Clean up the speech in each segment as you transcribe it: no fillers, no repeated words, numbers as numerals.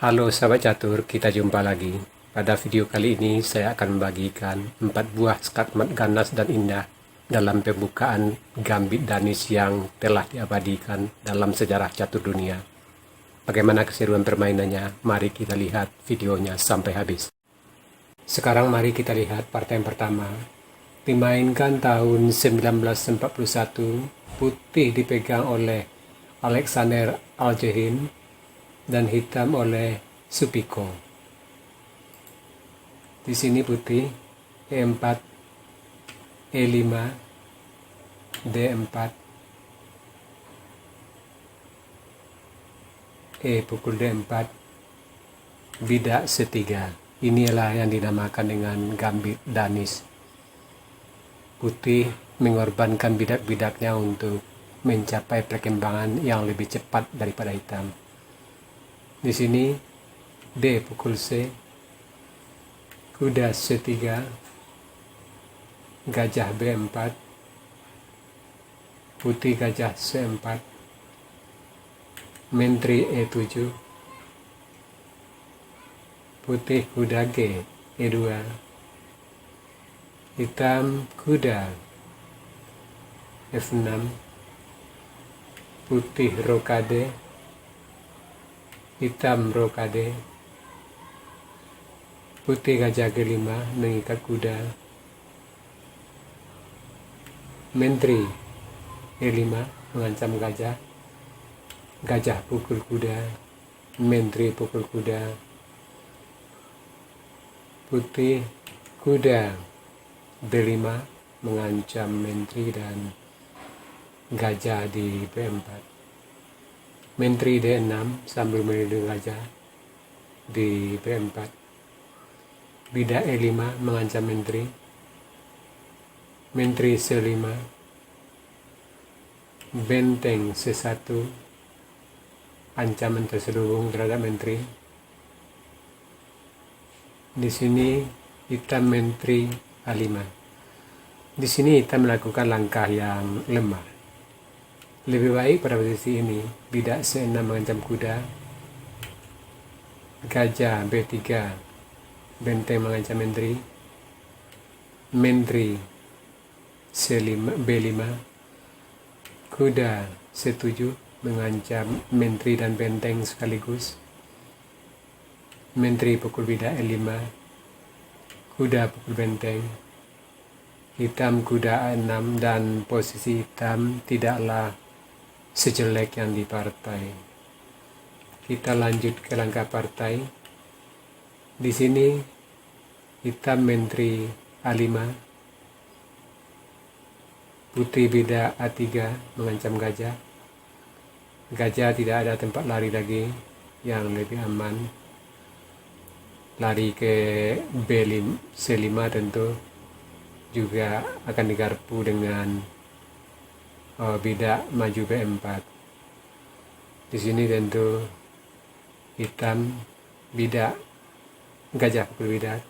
Halo sahabat catur, kita jumpa lagi. Pada video kali ini saya akan membagikan 4 buah skakmat ganas dan indah dalam pembukaan gambit danis yang telah diabadikan dalam sejarah catur dunia. Bagaimana keseruan permainannya? Mari kita lihat videonya sampai habis. Sekarang mari kita lihat partai yang pertama. Dimainkan tahun 1941, putih dipegang oleh Alexander Aljehin dan hitam oleh Supiko. Di sini putih E4, E5, D4, E pukul D4, bidak C3. Inilah yang dinamakan dengan gambit danis. Putih mengorbankan bidak-bidaknya untuk mencapai perkembangan yang lebih cepat daripada hitam. Di sini D pukul C, kuda C3, gajah B4, putih gajah C4, menteri E7, putih kuda G E2, hitam kuda F6, putih rokade, hitam rokade, putih gajah G5 mengikat kuda, menteri E5 mengancam gajah, gajah pukul kuda, menteri pukul kuda, putih kuda B5 mengancam menteri dan gajah di B4. Menteri D6 sambil melindungi gajah di B4. Bidak E5 mengancam menteri. Menteri C5. Benteng C1. Ancaman terselubung terhadap menteri. Di sini hitam menteri A5. Di sini hitam melakukan langkah yang lemah. Lebih baik pada posisi ini, bidak C6 mengancam kuda, gajah B3, benteng mengancam menteri, menteri C5, B5, kuda C7 mengancam menteri dan benteng sekaligus, menteri pukul bidak E5, kuda pukul benteng, hitam kuda A6 dan posisi hitam tidaklah sejelek yang di partai. Kita lanjut ke langkah partai. Di sini hitam menteri A5, putih bidak A3 mengancam gajah. Gajah tidak ada tempat lari lagi yang lebih aman. Lari ke B5, C5 tentu juga akan digarpu dengan bidak maju B4. Di sini tentu hitam bidak gajah pukul bidak,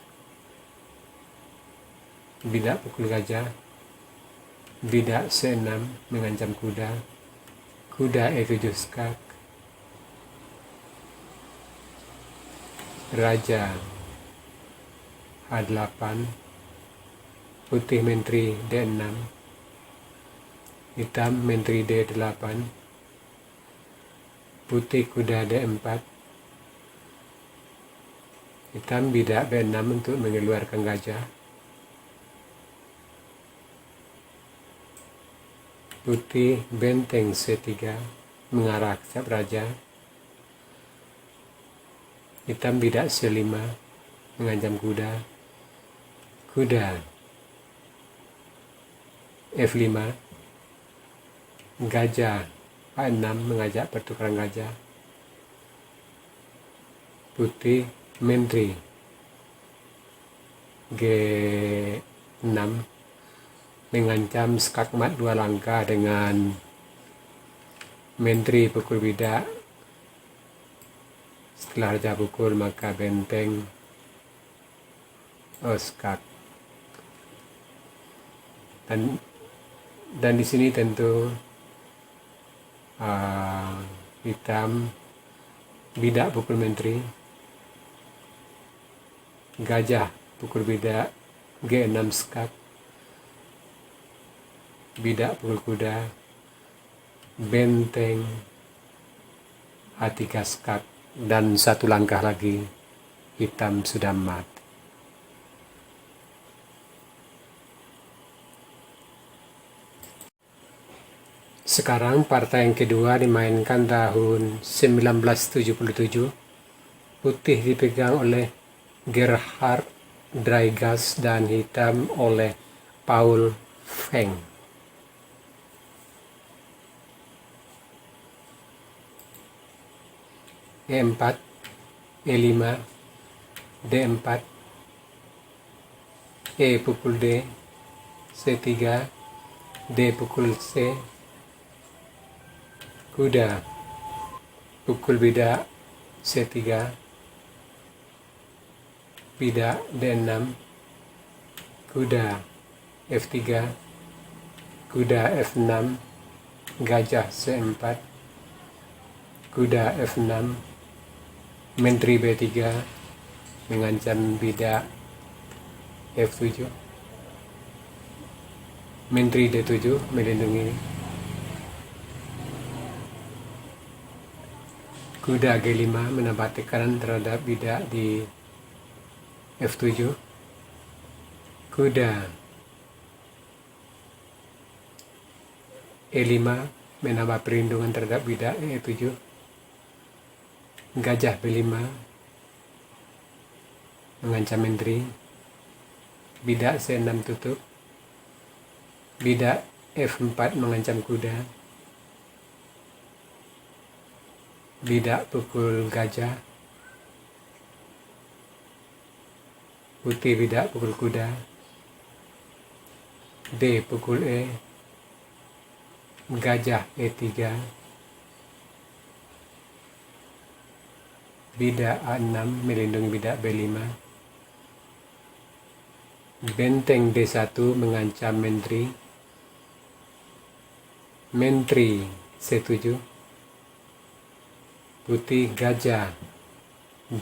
bidak pukul gajah, bidak C6 mengancam kuda, kuda E7 skak, raja H8, putih menteri D6, hitam menteri D8, putih kuda D4, hitam bidak B6 untuk mengeluarkan gajah, putih benteng C3 mengarah ke cap raja, hitam bidak C5 mengancam kuda, kuda F5, gajah A6 mengajak pertukaran gajah, putih menteri G6 mengancam skakmat 2 langkah dengan menteri pukul bidak. Setelah raja pukul maka benteng skak. Dan di sini tentu hitam bidak pukul menteri, gajah pukul bidak G6 skak, bidak pukul kuda, benteng H3 skak, dan satu langkah lagi hitam sudah mat. Sekarang partai yang kedua dimainkan tahun 1977. Putih dipegang oleh Gerhard Dreigas dan hitam oleh Paul Feng. E4, E5, D4, E pukul D, C3, D pukul C, kuda pukul bidak C3, bidak D6, kuda F3, kuda F6, gajah C4, kuda F6, menteri B3 mengancam bidak F7, menteri D7 melindungi, kuda G5 menambah tekanan terhadap bidak di F7, kuda E5 menambah perlindungan terhadap bidak E7, gajah B5 mengancam menteri, bidak C6 tutup, bidak F4 mengancam kuda, bidak pukul gajah, putih bidak pukul kuda, D pukul E, gajah E3, bidak A6 melindungi bidak B5, benteng D1 mengancam menteri, menteri C7, putih gajah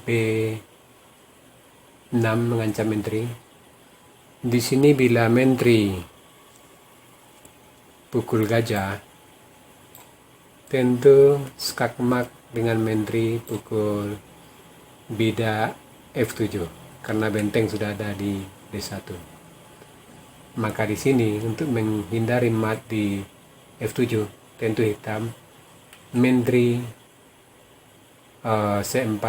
B6 mengancam menteri. Di sini bila menteri pukul gajah, tentu skakmat dengan menteri pukul bidak F7 karena benteng sudah ada di D1. Maka di sini untuk menghindari mat di F7 tentu hitam menteri C4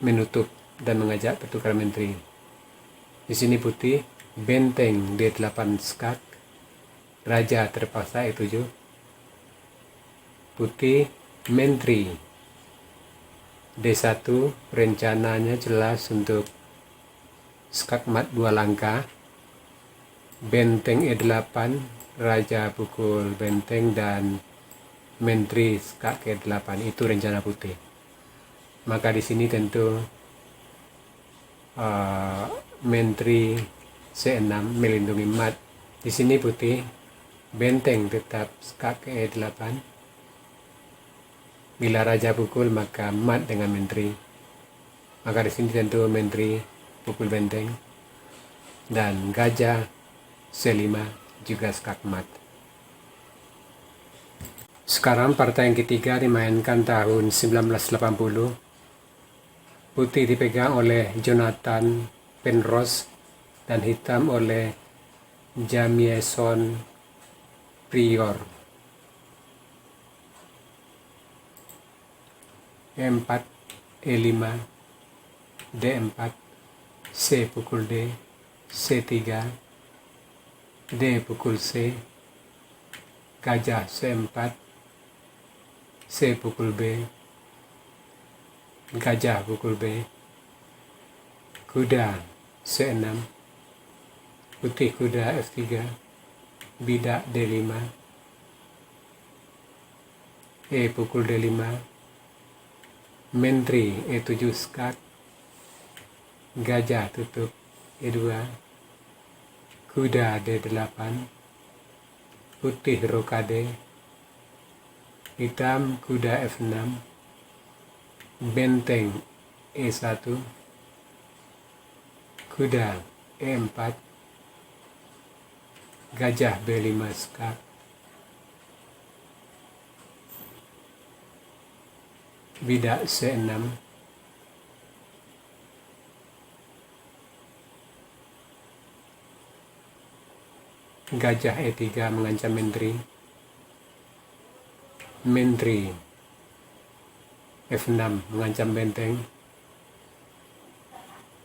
menutup dan mengajak pertukaran menteri. Di sini putih benteng D8 skak, raja terpaksa E7, putih menteri D1 rencananya jelas untuk skakmat 2 langkah, benteng E8, raja pukul benteng dan menteri skak E8 itu rencana putih. Maka di sini tentu menteri C6 melindungi mat. Di sini putih benteng tetap skak E8. Bila raja pukul maka mat dengan menteri. Maka di sini tentu menteri pukul benteng dan gajah C5 juga skak mat. Sekarang partai yang ketiga dimainkan tahun 1980. Putih dipegang oleh Jonathan Penrose dan hitam oleh Jamieson Pryor. E4, E5, D4, C pukul D, C3, D pukul C, gajah C4, C pukul B, gajah pukul B, kuda C6, putih kuda F3, bidak D5, E pukul D5, menteri E7 skak, gajah tutup E2, kuda D8, putih rokade, hitam kuda F6, benteng E1, kuda E4, gajah B5 skak, bidak C6, gajah E3 mengancam menteri, menteri F6 mengancam benteng,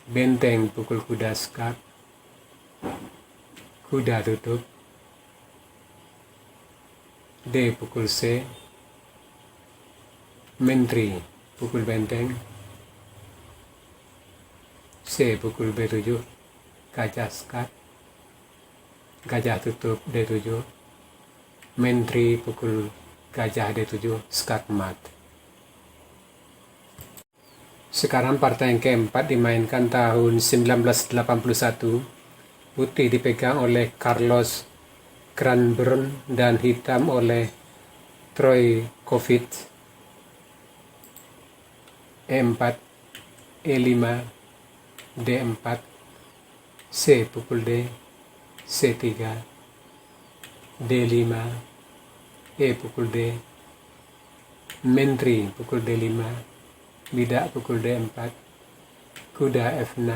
benteng pukul kuda skak, kuda tutup, D pukul C, menteri pukul benteng, C pukul B7, gajah skak, gajah tutup D7, menteri pukul gajah D7, skak mat. Sekarang partai yang keempat dimainkan tahun 1981. Putih dipegang oleh Carlos Cranburn dan hitam oleh Troy Kovic. E4, E5, D4, C pukul D, C3, D5, E pukul D, menteri pukul D5, bidak pukul D4, kuda F6,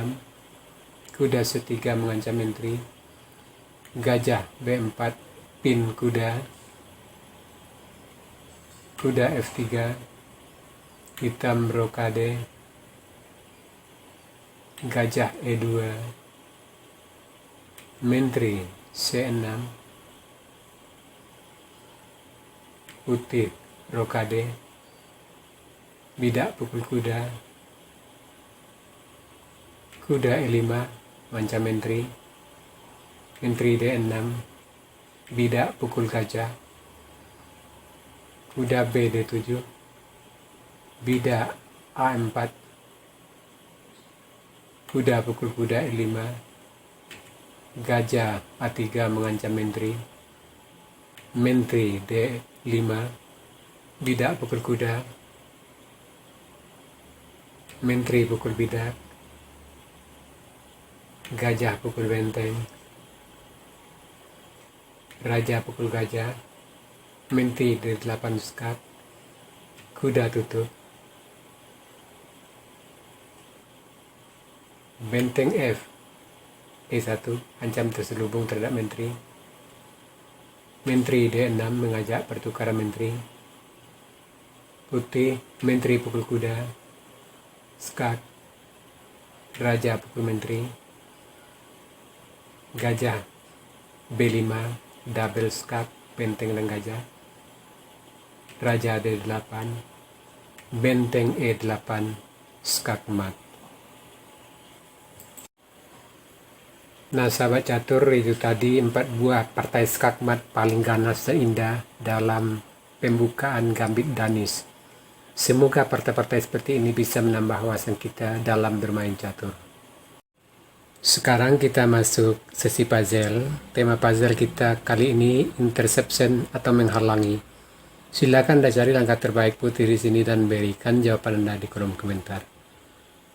kuda C3 mengancam menteri, gajah B4, pin kuda, kuda F3, hitam rokade, gajah E2, menteri C6, putih rokade, bidak pukul kuda, kuda E5 mengancam menteri, menteri D6, bidak pukul gajah, kuda B D7, bidak A4, kuda pukul kuda E5, gajah A3 mengancam menteri, menteri D5, bidak pukul kuda, menteri pukul bidak, gajah pukul benteng, raja pukul gajah, menteri D8 skak, kuda tutup, benteng F, E1 ancam terselubung terhadap menteri, menteri D6 mengajak pertukaran menteri, putih menteri pukul kuda, skak, raja pukul menteri, gajah B5 double skak, benteng dan gajah, raja D8, benteng E8, skak mat. Nah sahabat catur, itu tadi 4 buah partai skak mat paling ganas dan indah dalam pembukaan Gambit Danis. Semoga partai-partai seperti ini bisa menambah wawasan kita dalam bermain catur. Sekarang kita masuk sesi puzzle. Tema puzzle kita kali ini interception atau menghalangi. Silakan Anda cari langkah terbaik putih di sini dan berikan jawaban Anda di kolom komentar.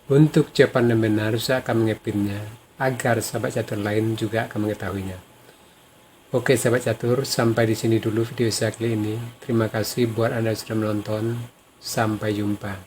Untuk jawaban yang benar, saya akan mengepinnya agar sahabat catur lain juga akan mengetahuinya. Oke sahabat catur, sampai di sini dulu video saya kali ini. Terima kasih buat Anda yang sudah menonton. Sampai jumpa.